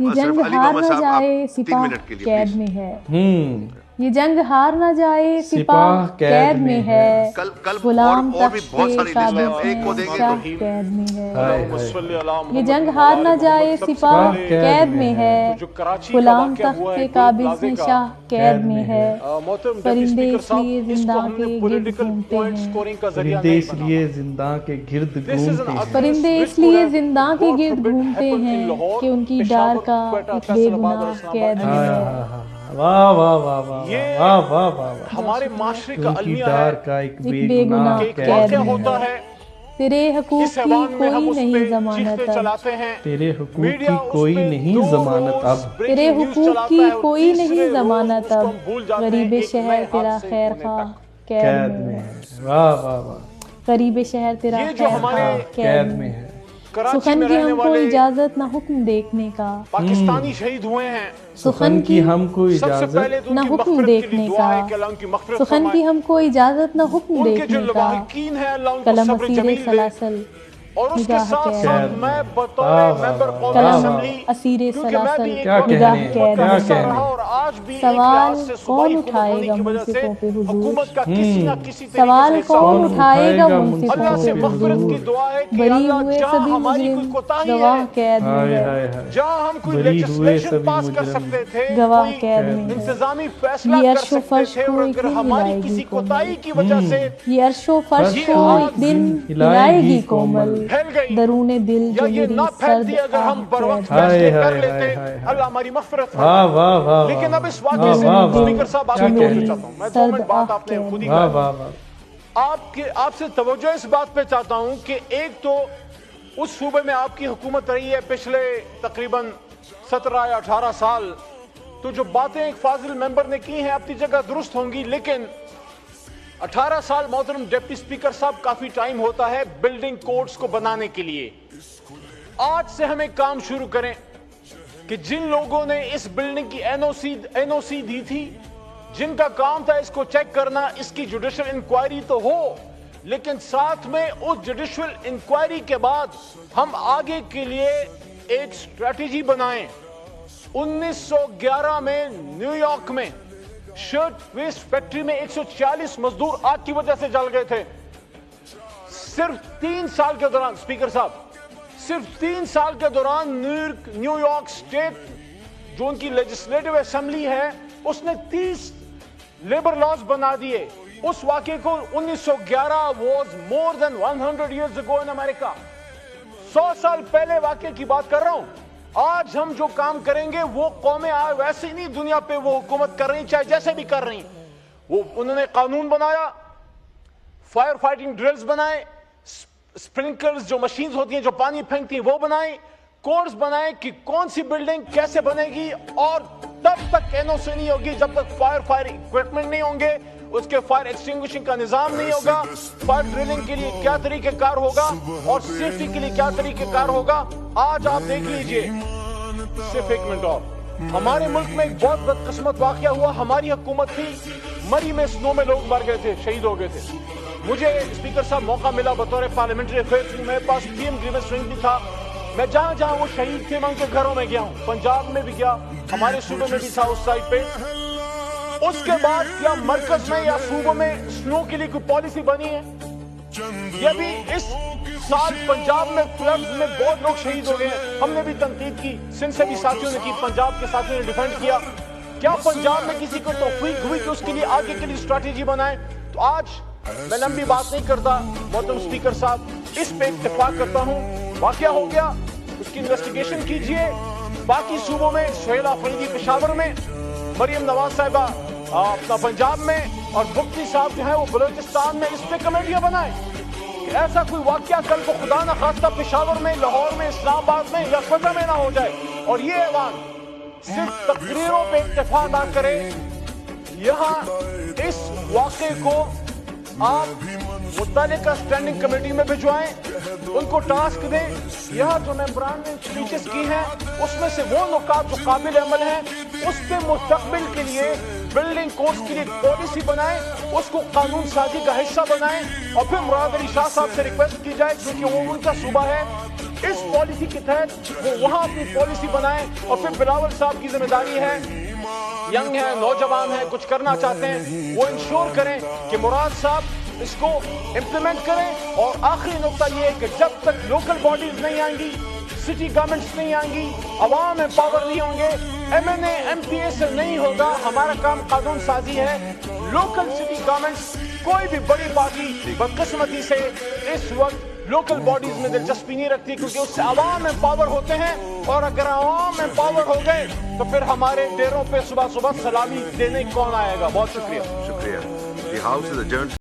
یہ جنگ ہار نہ جائے سپاہ قید میں ہے، یہ جنگ ہار نہ جائے سپاہ قید میں ہے، غلام تخت قابض میں شاہ قید میں ہے، یہ جنگ ہار نہ جائے سپاہ قید میں ہے، غلام تخت قابض میں شاہ قید میں ہے، پرندے اس لیے زنداں کے گرد گھومتے ہیں، پرندے اس لیے زنداں کے گرد گھومتے ہیں، پرندے اس لیے زنداں کے گرد گھومتے ہیں کہ ان کی ڈار کا ایک بے گناہ قید میں ہے۔ واہ واہ واہ واہ واہ واہ واہ، ہمارے معاشرے کا ان کی المیہ ڈار ہے کا ایک بے بے گناہ گناہ کہ قید واقعہ میں ہوتا ہے، ہے، تیرے حقوق اس کی ایوان میں ہم کوئی اس نہیں پہ ضمانت چیختے اب، چلاتے ہیں، تیرے حقوق میڈیا کی اس کوئی پہ نہیں دو ضمانت اب، روز بریکنگ تیرے نیوز حقوق چلاتا کی ہے اور کوئی تیسرے نہیں روز ضمانت اس کو اب، ہم بھول جاتے ہیں غریب ایک شہر نئے تیرا حادثے خیر ہونے خواہ تک۔ قید قید میں میں ہے، ہے، واہ واہ واہ، غریب شہر تیرا یہ جو خیر ہمارے خواہ قید میں ہے، کراچی سخن میں کی رہنے ہم کو والے اجازت نہ حکم دیکھنے کا، پاکستانی شہید ہوئے ہیں، سخن کی ہم کو سب سے پہلے اجازت تو ان نہ کی حکم مغفرت کے لیے دیکھنے دعا ہے کا، کہ اللہ ان کی مغفرت سخن کی فرمائے، ہم کو اجازت نہ حکم ان کے جو دیکھنے کا، لواحقین ہیں اللہ ان کو قلم صبر اسیر جمیل دے، سلاسل اور اس کے نگاہ ساتھ قید ساتھ میں۔ میں بطور واہ واہ ممبر واہ قومی واہ اسمبلی واہ، اسیر کیونکہ میں بھی سلاسل ایک کیا وقت نگاہ کہنے، قید کا کیا میں، حصہ کہنے، رہا اور آج بھی ایک سوال لحاظ سے کون صوبائی حکومت اٹھائے ہونے گا کی وجہ سے منصفوں پہ حضور، حکومت کا کسی نہ کسی طریقے سوال سے حصہ کون ہوتا ہے۔ اٹھائے گا اللہ منصفوں سے پہ مغفرت کی حضور، دعا ہے کہ بری اللہ ہوئے جہاں سبھی ہماری کوئی مجرم کوتاہی گواہ ہے، قید میں ہائے ہے، ہائے ہائے، جہاں ہم کوئی بری ہوئے لیجسلیشن سبھی پاس کر مجرم سکتے تھے، گواہ کوئی قید میں ہے، انتظامی فیصلہ یہ کر عرش و سکتے فرش تھے، کو اور ایک اگر دن ہماری ہلائے گی کسی کومل، کوتاہی کی وجہ سے یہ عرش و فرش یہ کو آگ ایک دن ہلائے ہلائے گی گی کومل، پھیل گئی درون دل یا جو یہ میری نہ سرد پھیلتی اگر آہ ہم بر وقت قید میں، فیصلے ہائے کر ہائے لیتے، ہائے ہائے، اللہ ہماری مغفرت واہ فرمائے۔ واہ واہ، لیکن اب اس واقعے واہ سے واہ واہ، اسپیکر صاحب آپ کیا کو جو توجہ کہنے، میری چاہتا ہوں، میں 2 سرد منٹ بات آہ آپ نے قید خود ہی میں، واہ کہا، واہ واہ، آپ سے توجہ اس بات پہ چاہتا ہوں کہ ایک تو اس صوبے میں آپ کی حکومت رہی ہے پچھلے تقریباً 17 یا 18 سال، تو جو باتیں ایک فاضل ممبر نے کی ہیں اپنی جگہ درست ہوں گی، لیکن 18 سال محترم ڈپٹی اسپیکر صاحب کافی ٹائم ہوتا ہے بلڈنگ کوڈز کو بنانے کے لیے۔ آج سے ہم ایک کام شروع کریں کہ جن لوگوں نے اس بلڈنگ کی این او سی دی تھی، جن کا کام تھا اس کو چیک کرنا، اس کی جوڈیشل انکوائری تو ہو، لیکن ساتھ میں اس جوڈیشل انکوائری کے بعد ہم آگے کے لیے ایک اسٹریٹجی بنائیں۔ 1911 میں نیو یارک میں شرٹ ویسٹ فیکٹری میں 140 مزدور آگ کی وجہ سے جل گئے تھے۔ صرف 3 سال کے دوران اسپیکر صاحب، صرف 3 سال کے دوران نیو یارک اسٹیٹ جو ان کی لیجسلیٹو اسمبلی ہے اس نے 30 لیبر لاز بنا دیے۔ اس واقعے کو 1911 was more than 100 years ago in America، 100 سال پہلے واقعے کی بات کر رہا ہوں۔ آج ہم جو کام کریں گے وہ قومیں ویسے ہی نہیں دنیا پہ وہ حکومت کر رہی، چاہے جیسے بھی کر رہی، وہ انہوں نے قانون بنایا، فائر فائٹنگ ڈرلز بنائے، سپرنکلرز جو مشینز ہوتی ہیں جو پانی پھینکتی ہیں وہ بنائیں، کوڈز بنائیں کہ کون سی بلڈنگ کیسے بنے گی، اور تب تک این او سی نہیں ہوگی جب تک فائر اکوپمنٹ نہیں ہوں گے، اس کے فائر ایکسٹنگوشنگ کا نظام نہیں ہوگا، فائر ڈرلنگ کے لیے کیا طریقہ کار ہوگا اور سیفٹی کے لیے کیا طریقہ کار ہوگا۔ آج آپ دیکھ لیجئے، صرف 1 منٹ اور، ہمارے ملک میں ایک بہت بدقسمت واقعہ ہوا، ہماری حکومت تھی، مری میں سنو میں لوگ مر گئے تھے، شہید ہو گئے تھے۔ مجھے اسپیکر صاحب موقع ملا بطور پارلیمنٹری افیئرز، میرے پاس پی ایم گریونس ونگ بھی تھا، میں جہاں جہاں وہ شہید تھے میں ان کے گھروں میں گیا ہوں، پنجاب میں بھی گیا، ہمارے صوبے میں بھی تھا اس سائٹ پہ۔ اس کے بعد کیا مرکز میں یا صوبوں میں سنو کے لیے کوئی پالیسی بنی ہے؟ یہ بھی اس سال پنجاب میں فلڈز میں بہت لوگ شہید ہو گئے ہیں، ہم نے بھی تنقید کی، سندھ سے بھی ساتھیوں نے کی، پنجاب کے ساتھیوں نے ڈیفینڈ کیا۔ کیا پنجاب میں کسی کو توفیق ہوئی کہ اس کے لیے آگے کے لیے اسٹریٹجی بنائیں؟ تو آج میں لمبی بات نہیں کرتا محترم اسپیکر صاحب، اس پہ اتفاق کرتا ہوں، واقعہ ہو گیا، اس کی انویسٹیگیشن کیجئے۔ باقی صوبوں میں سہیل آفریدی پشاور میں، مریم نواز صاحبہ اپنا پنجاب میں، اور بگٹی صاحب جو ہیں وہ بلوچستان میں، اس پہ کمیٹیاں بنائیں کہ ایسا کوئی واقعہ کل کو خدا نہ خواستہ پشاور میں، لاہور میں، اسلام آباد میں یا کوئٹہ میں نہ ہو جائے۔ اور یہ ایوان صرف تقریروں پہ اتفاق نہ کرے، یہاں اس واقعے کو آپ متعلقہ اسٹینڈنگ کمیٹی میں بھجوائیں، ان کو ٹاسک دیں، یہاں جو ممبران نے اسپیچز کی ہیں اس میں سے وہ نکات جو قابل عمل ہیں اس پہ مستقبل کے لیے بلڈنگ کوڈز کے لیے پالیسی بنائیں، اس کو قانون سازی کا حصہ بنائیں، اور پھر مراد علی شاہ صاحب سے ریکویسٹ کی جائے کیونکہ وہ ان کا صوبہ ہے اس پالیسی کے تحت وہ وہاں اپنی پالیسی بنائیں. اور پھر بلاول صاحب کی ذمہ داری ہے, ینگ ہیں, نوجوان ہیں, کچھ کرنا چاہتے ہیں, وہ انشور کریں کہ مراد صاحب اس کو امپلیمنٹ کریں. اور آخری نقطہ یہ ہے کہ جب تک لوکل باڈیز نہیں آئیں گی, سٹی گورنمنٹس نہیں آئیں گی, عوام امپاور نہیں ہوں گے, M N A M P A سے نہیں ہوگا. ہمارا کام قانون سازی ہے. لوکل سٹی گورنمنٹس, کوئی بھی بڑی پارٹی بدقسمتی سے اس وقت لوکل باڈیز میں دلچسپی نہیں رکھتی, کیونکہ اس سے عوام امپاور ہوتے ہیں. اور اگر عوام امپاور ہو گئے تو پھر ہمارے ڈیروں پہ صبح صبح سلامی دینے کون آئے گا. بہت شکریہ. شکریہ. The house is adjourned.